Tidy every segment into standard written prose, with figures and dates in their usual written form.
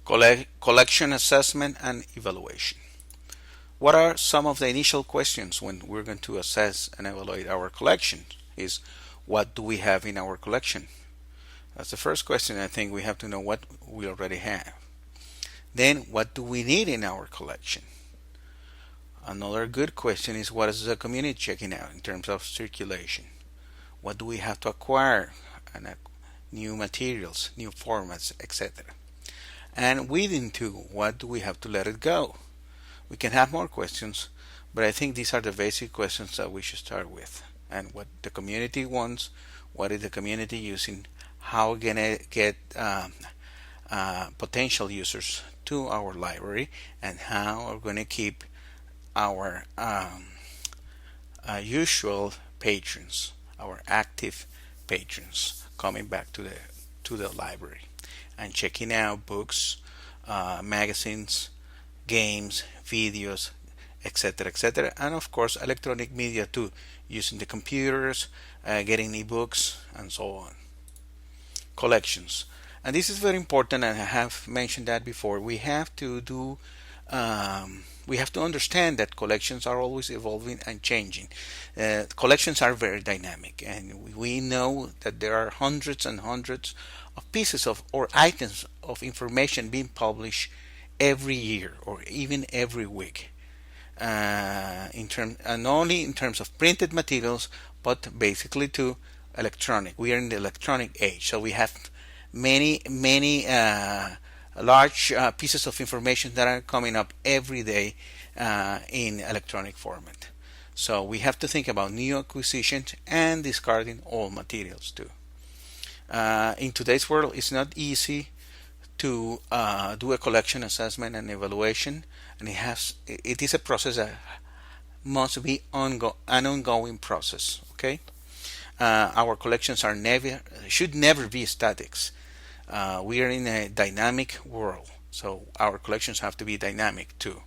Collection assessment and evaluation. What are some of the initial questions when we're going to assess and evaluate our collection? Is what do we have in our collection? That's the first question. I think we have to know what we already have. Then, what do we need in our collection? Another good question is what is the community checking out in terms of circulation? What do we have to acquire? And new materials, new formats, etc. And within two, what do we have to let it go? We can have more questions, but I think these are the basic questions that we should start with. And what the community wants, what is the community using, how we're gonna get potential users to our library, and how we're going to keep our usual patrons, our active patrons, coming back to the library and checking out books, magazines, games, videos, etc., etc., and of course electronic media too, using the computers, getting ebooks, and so on. Collections. And this is very important, and I have mentioned that before. We have to understand that collections are always evolving and changing. Collections are very dynamic, and we know that there are hundreds and hundreds of pieces of or items of information being published every year or even every week. And only in terms of printed materials, but basically to electronic. We are in the electronic age, so we have many large pieces of information that are coming up every day in electronic format. So we have to think about new acquisitions and discarding old materials too. In today's world, it's not easy to do a collection assessment and evaluation, and it is a process that must be an ongoing process. Okay, our collections should never be statics. We are in a dynamic world, so our collections have to be dynamic too.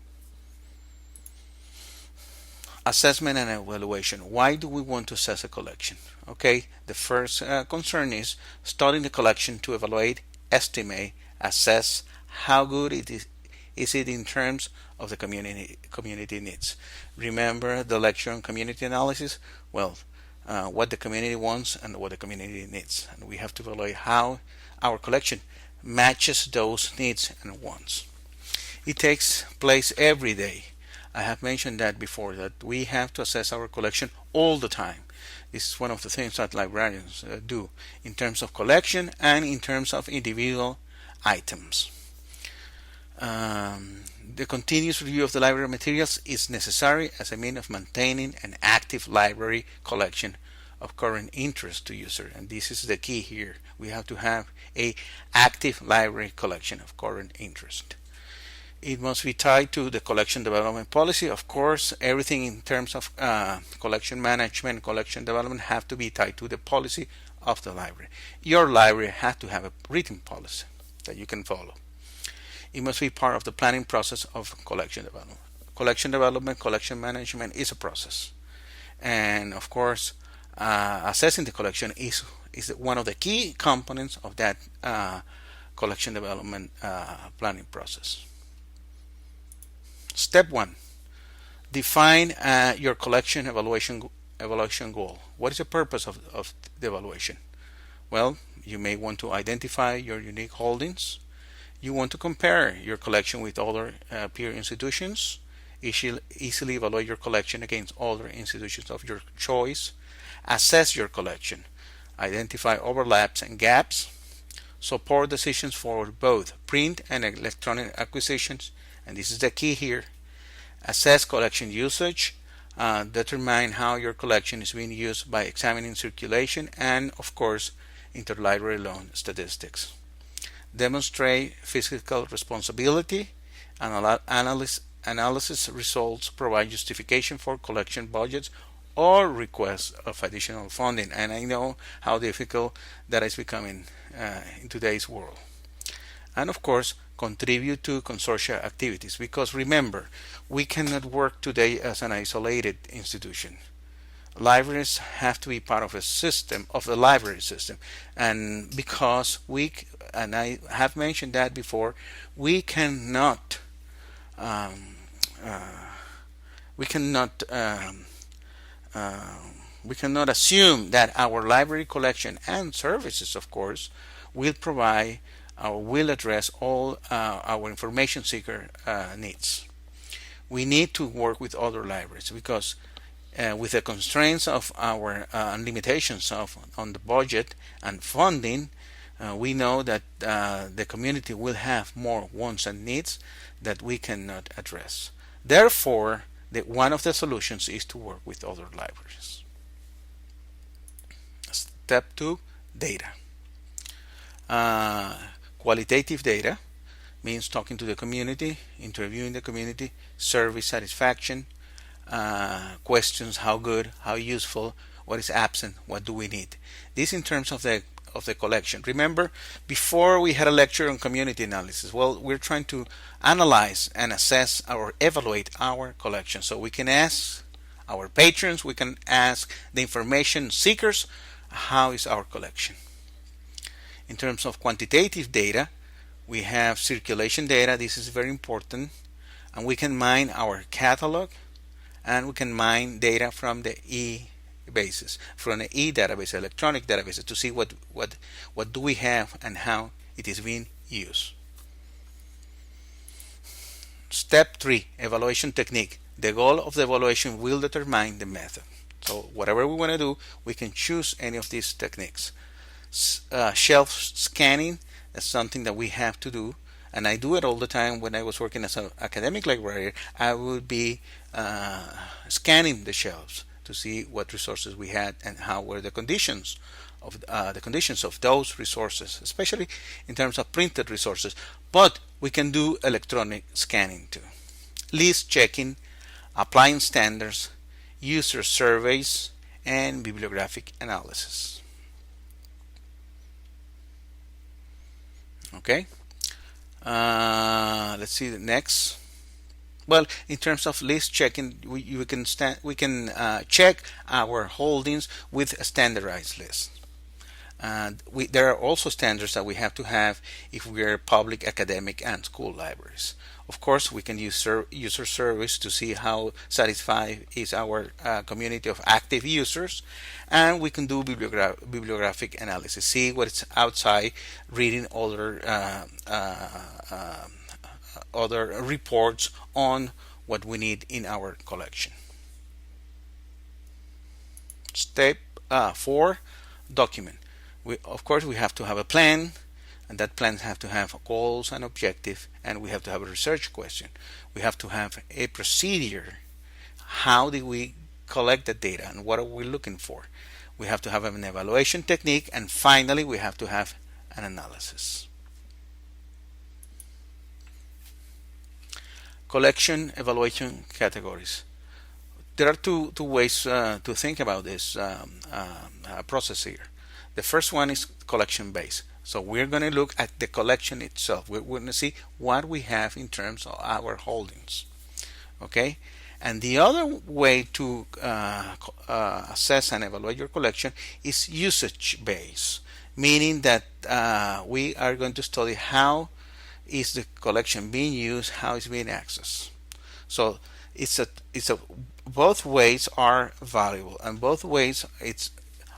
Assessment and evaluation. Why do we want to assess a collection? Okay, the first concern is studying the collection to evaluate, estimate, assess how good it is it in terms of the community needs. Remember the lecture on community analysis? Well, what the community wants and what the community needs, and we have to evaluate how our collection matches those needs and wants. It takes place every day. I have mentioned that before, that we have to assess our collection all the time. This is one of the things that librarians do in terms of collection and in terms of individual items. The continuous review of the library materials is necessary as a means of maintaining an active library collection of current interest to user, and this is the key here. We have to have a active library collection of current interest. It must be tied to the collection development policy. Of course, everything in terms of collection management, collection development have to be tied to the policy of the library. Your library has to have a written policy that you can follow. It must be part of the planning process of collection development. Collection management is a process, and of course, assessing the collection is one of the key components of that collection development planning process. Step 1. Define your collection evaluation goal. What is the purpose of the evaluation? Well, you may want to identify your unique holdings. You want to compare your collection with other peer institutions. Easily evaluate your collection against other institutions of your choice. Assess your collection. Identify overlaps and gaps. Support decisions for both print and electronic acquisitions. And this is the key here. Assess collection usage. Determine how your collection is being used by examining circulation and, of course, interlibrary loan statistics. Demonstrate fiscal responsibility. Analysis results provide justification for collection budgets or requests of additional funding. And I know how difficult that is becoming in today's world. And of course, contribute to consortia activities, because remember, we cannot work today as an isolated institution. libraries have to be part of a system, of the library system, and because and I have mentioned that before, we cannot um, uh, we cannot um, uh, we cannot assume that our library collection and services, of course, will provide or will address all our information seeker needs. We need to work with other libraries because with the constraints of our and limitations of on the budget and funding, we know that the community will have more wants and needs that we cannot address. Therefore, one of the solutions is to work with other libraries. Step 2, data. Qualitative data means talking to the community, interviewing the community, survey satisfaction, questions: how good, how useful, what is absent, what do we need. This in terms of the collection. Remember, before we had a lecture on community analysis. Well, we're trying to analyze and assess or evaluate our collection. So we can ask our patrons, we can ask the information seekers, how is our collection? In terms of quantitative data, we have circulation data. This is very important, and we can mine our catalog, and we can mine data from the e-bases, from the e-database, electronic database, to see what do we have and how it is being used. Step 3, evaluation technique. The goal of the evaluation will determine the method. So whatever we want to do, we can choose any of these techniques. Shelf scanning is something that we have to do, and I do it all the time. When I was working as an academic librarian, I would be scanning the shelves to see what resources we had and how were the conditions of those resources, especially in terms of printed resources. But we can do electronic scanning too. List checking, applying standards, user surveys, and bibliographic analysis. Okay, let's see the next. Well, in terms of list checking, we can check our holdings with a standardized list. And there are also standards that we have to have if we are public, academic, and school libraries. Of course, we can use user surveys to see how satisfied is our community of active users, and we can do bibliographic analysis, see what's outside, reading other reports on what we need in our collection. Step 4, document. Of course, we have to have a plan, and that plan have to have goals and objective, and we have to have a research question. We have to have a procedure. How do we collect the data, and what are we looking for? We have to have an evaluation technique, and finally, we have to have an analysis. Collection evaluation categories. There are two ways to think about this process here. The first one is collection based. So we're going to look at the collection itself. We're going to see what we have in terms of our holdings. Okay? And the other way to assess and evaluate your collection is usage based, meaning that we are going to study how is the collection being used, how it's being accessed. So both ways are valuable, and both ways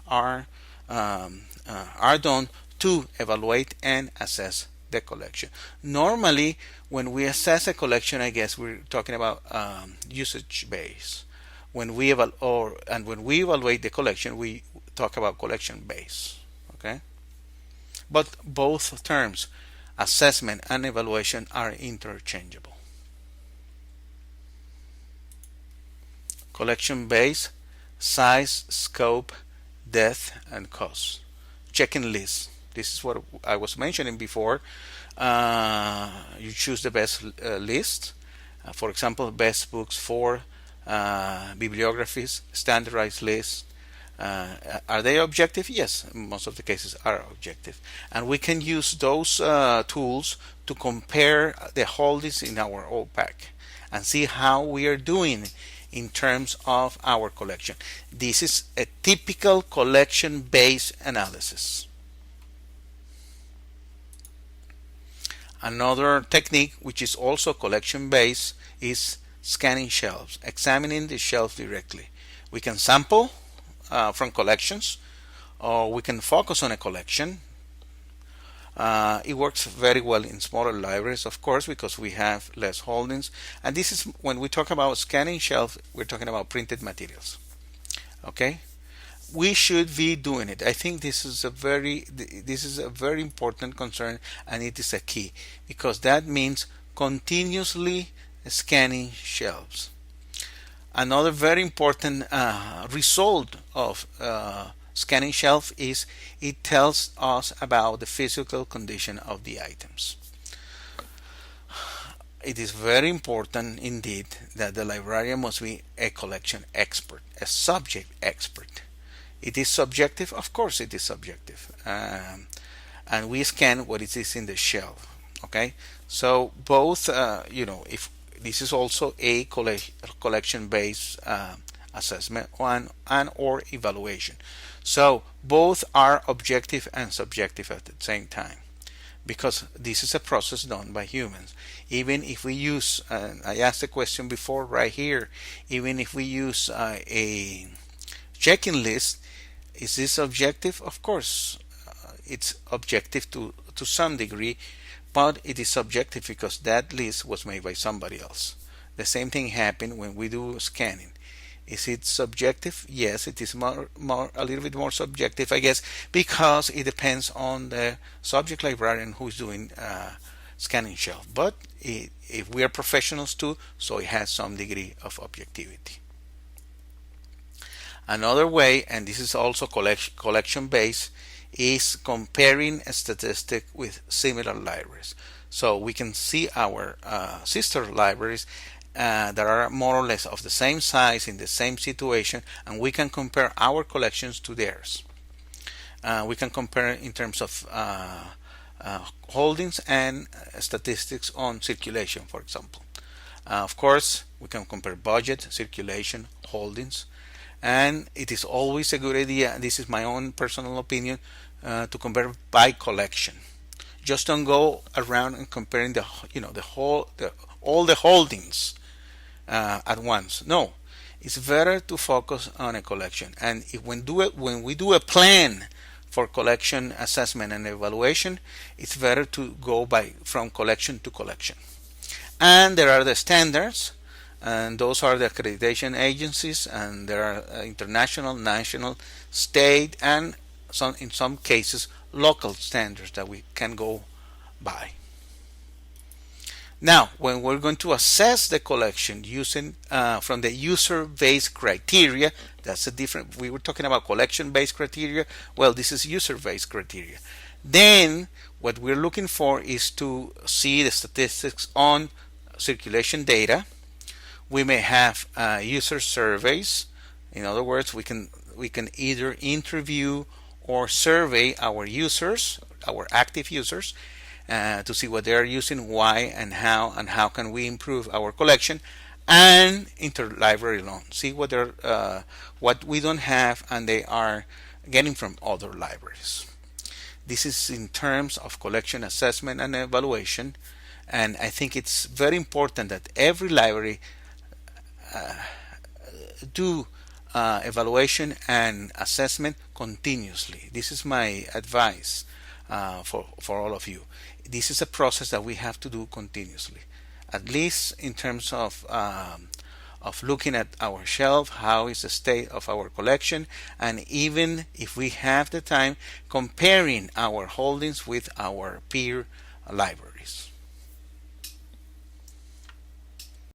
are done to evaluate and assess the collection. Normally, when we assess a collection, I guess we're talking about usage base. When we evaluate the collection, we talk about collection base. Okay, but both terms, assessment and evaluation, are interchangeable. Collection base: size, scope, depth, and cost. Checking lists. This is what I was mentioning before. You choose the best list. For example, best books for bibliographies, standardized lists. Are they objective? Yes, most of the cases are objective. And we can use those tools to compare the holdings in our OPAC and see how we are doing in terms of our collection. This is a typical collection-based analysis. Another technique, which is also collection-based, is scanning shelves, examining the shelves directly. We can sample from collections, or we can focus on a collection. It works very well in smaller libraries, of course, because we have less holdings. And this is when we talk about scanning shelves, we're talking about printed materials. Okay, we should be doing it. I think this is a very important concern, and it is a key, because that means continuously scanning shelves. Another very important result of scanning shelf is it tells us about the physical condition of the items. It is very important indeed that the librarian must be a collection expert, a subject expert. It is subjective, of course it is subjective, and we scan what it is in the shelf. Okay, so both, if this is also a collection-based assessment and or evaluation. So both are objective and subjective at the same time, because this is a process done by humans. Even if we use, I asked the question before right here, even if we use a checking list, is this objective? Of course, it's objective to some degree, but it is subjective because that list was made by somebody else. The same thing happened when we do scanning. Is it subjective? Yes, it is a little bit more subjective, I guess, because it depends on the subject librarian who is doing scanning shelf. But if we are professionals too, so it has some degree of objectivity. Another way, and this is also collection based, is comparing a statistic with similar libraries. So we can see our sister libraries that are more or less of the same size, in the same situation, and we can compare our collections to theirs. We can compare in terms of holdings and statistics on circulation, for example. Of course, we can compare budget, circulation, holdings, and it is always a good idea, this is my own personal opinion, to compare by collection. Just don't go around and comparing all the holdings at once. No, it's better to focus on a collection. And when we do a plan for collection assessment and evaluation, it's better to go from collection to collection. And there are the standards, and those are the accreditation agencies, and there are international, national, state, and in some cases local standards that we can go by. Now, when we're going to assess the collection using from the user-based criteria, that's a different. We were talking about collection-based criteria. Well, this is user-based criteria. Then, what we're looking for is to see the statistics on circulation data. We may have user surveys. In other words, we can either interview or survey our users, our active users, to see what they are using, why, and how can we improve our collection, and interlibrary loan. See what we don't have and they are getting from other libraries. This is in terms of collection assessment and evaluation, and I think it's very important that every library do evaluation and assessment continuously. This is my advice for all of you. This is a process that we have to do continuously, at least in terms of looking at our shelf, how is the state of our collection, and even if we have the time, comparing our holdings with our peer libraries.